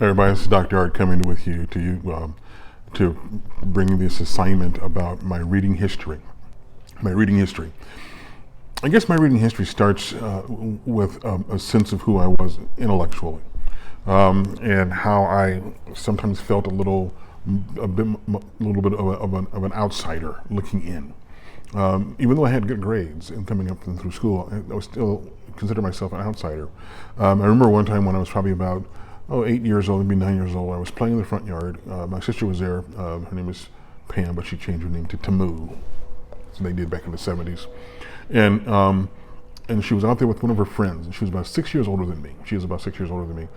Everybody, this is Dr. Art coming with you to bring this assignment about my reading history. My reading history. I guess my reading history starts with a sense of who I was intellectually, and how I sometimes felt a little bit of an outsider looking in. Even though I had good grades and coming up and through school, I was still consider myself an outsider. I remember one time when I was probably about 8 years old, maybe 9 years old. I was playing in the front yard. My sister was there. Her name is Pam, but she changed her name to Tamu. So they did back in the 70s. And she was out there with one of her friends, and she was about 6 years older than me. She is about 6 years older than me.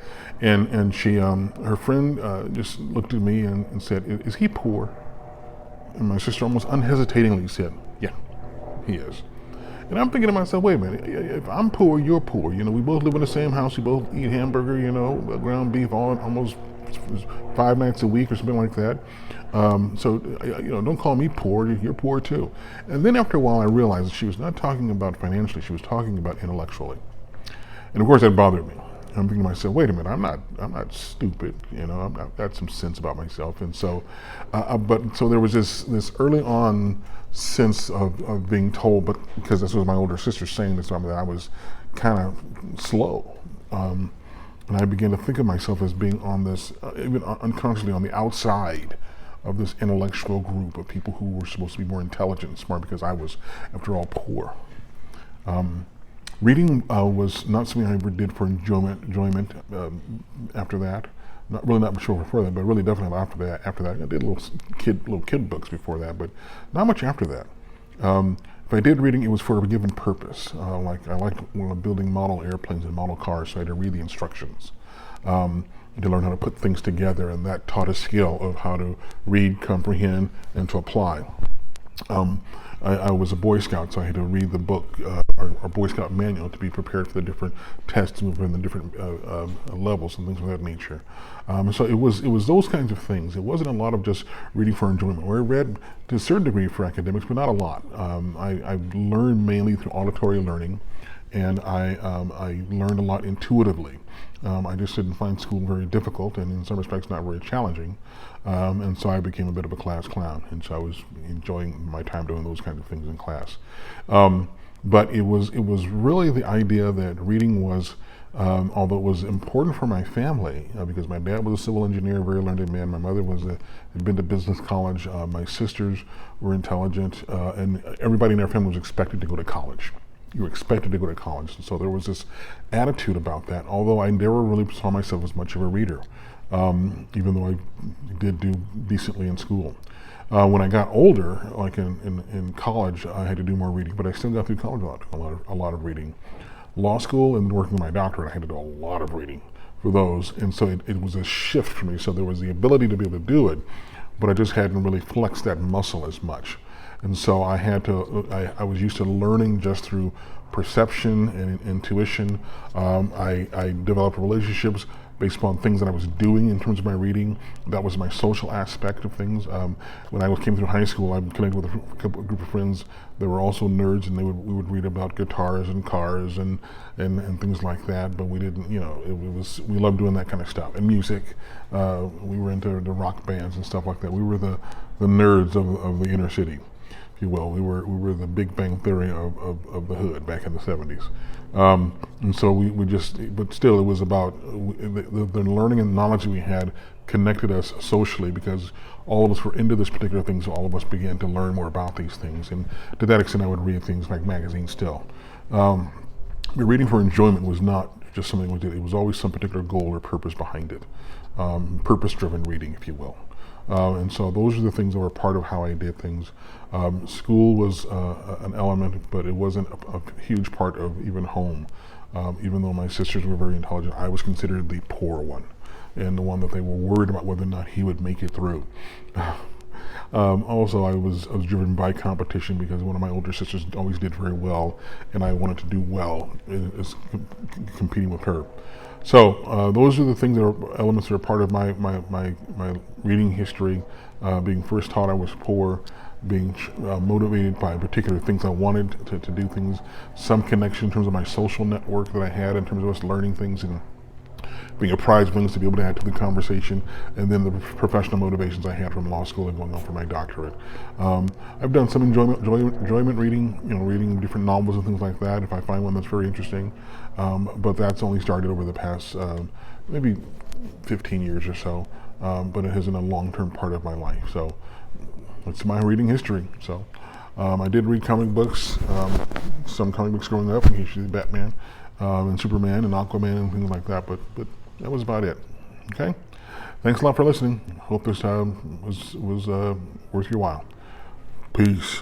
And she, her friend just looked at me and said, "Is he poor?" And my sister almost unhesitatingly said, "Yeah, he is." And I'm thinking to myself, wait a minute, if I'm poor, you're poor. You know, we both live in the same house, we both eat hamburger, ground beef almost 5 nights a week or something like that. So don't call me poor, you're poor too. And then after a while I realized that she was not talking about financially, she was talking about intellectually. And of course that bothered me. I'm thinking to myself, wait a minute, I'm not stupid, I've got some sense about myself. And so, so there was this early on sense of being told, but because this was my older sister saying this, that I was kind of slow. And I began to think of myself as being on this, even unconsciously on the outside of this intellectual group of people who were supposed to be more intelligent and smart because I was, after all, poor. Reading was not something I ever did for enjoyment after that. Not sure before that, but really definitely after that. I did little kid books before that, but not much after that. If I did reading, it was for a given purpose. Like I liked building model airplanes and model cars, so I had to read the instructions to learn how to put things together, and that taught a skill of how to read, comprehend, and to apply. I was a Boy Scout, so I had to read the book, our Boy Scout manual, to be prepared for the different tests and the different levels and things of that nature. So it was those kinds of things. It wasn't a lot of just reading for enjoyment. I read to a certain degree for academics, but not a lot. I learned mainly through auditory learning, and I learned a lot intuitively. I just didn't find school very difficult, and in some respects not very challenging. And so I became a bit of a class clown, and so I was enjoying my time doing those kinds of things in class. But it was really the idea that reading was, although it was important for my family, because my dad was a civil engineer, a very learned man. My mother had been to business college. My sisters were intelligent, and everybody in our family was expected to go to college. You were expected to go to college, and so there was this attitude about that. Although I never really saw myself as much of a reader, even though I did do decently in school. When I got older, like in college, I had to do more reading, but I still got through college a lot of reading. Law school and working with my doctorate, I had to do a lot of reading for those, and so it was a shift for me. So there was the ability to be able to do it, but I just hadn't really flexed that muscle as much. And so I was used to learning just through perception and intuition. I developed relationships based upon things that I was doing in terms of my reading. That was my social aspect of things. When I came through high school, I connected with a group of friends that were also nerds, and we would read about guitars and cars and things like that. But we didn't, we loved doing that kind of stuff. And music, we were into the rock bands and stuff like that. We were the nerds of the inner city, if you will. We were the Big Bang Theory of the hood back in the 70s. And so but still it was about the learning and knowledge that we had connected us socially, because all of us were into this particular thing, so all of us began to learn more about these things. And to that extent I would read things like magazines still. But reading for enjoyment was not just something we did. It was always some particular goal or purpose behind it. Purpose-driven reading, if you will. And so those are the things that were part of how I did things. School was an element, but it wasn't a huge part of even home. Even though my sisters were very intelligent, I was considered the poor one, and the one that they were worried about whether or not he would make it through. Also, I was driven by competition, because one of my older sisters always did very well, and I wanted to do well as competing with her. So those are the things that are elements that are part of my reading history. Being first taught I was poor, being motivated by particular things I wanted to do things, some connection in terms of my social network that I had in terms of us learning things and being a prize wings to be able to add to the conversation, and then the professional motivations I had from law school and going on for my doctorate. I've done some enjoyment reading, reading different novels and things like that if I find one that's very interesting, but that's only started over the past maybe 15 years or so, but it isn't a long-term part of my life. So it's my reading history. So I did read comic books, some comic books growing up, usually Batman and Superman and Aquaman and things like that, but that was about it. Okay? Thanks a lot for listening. Hope this was worth your while. Peace.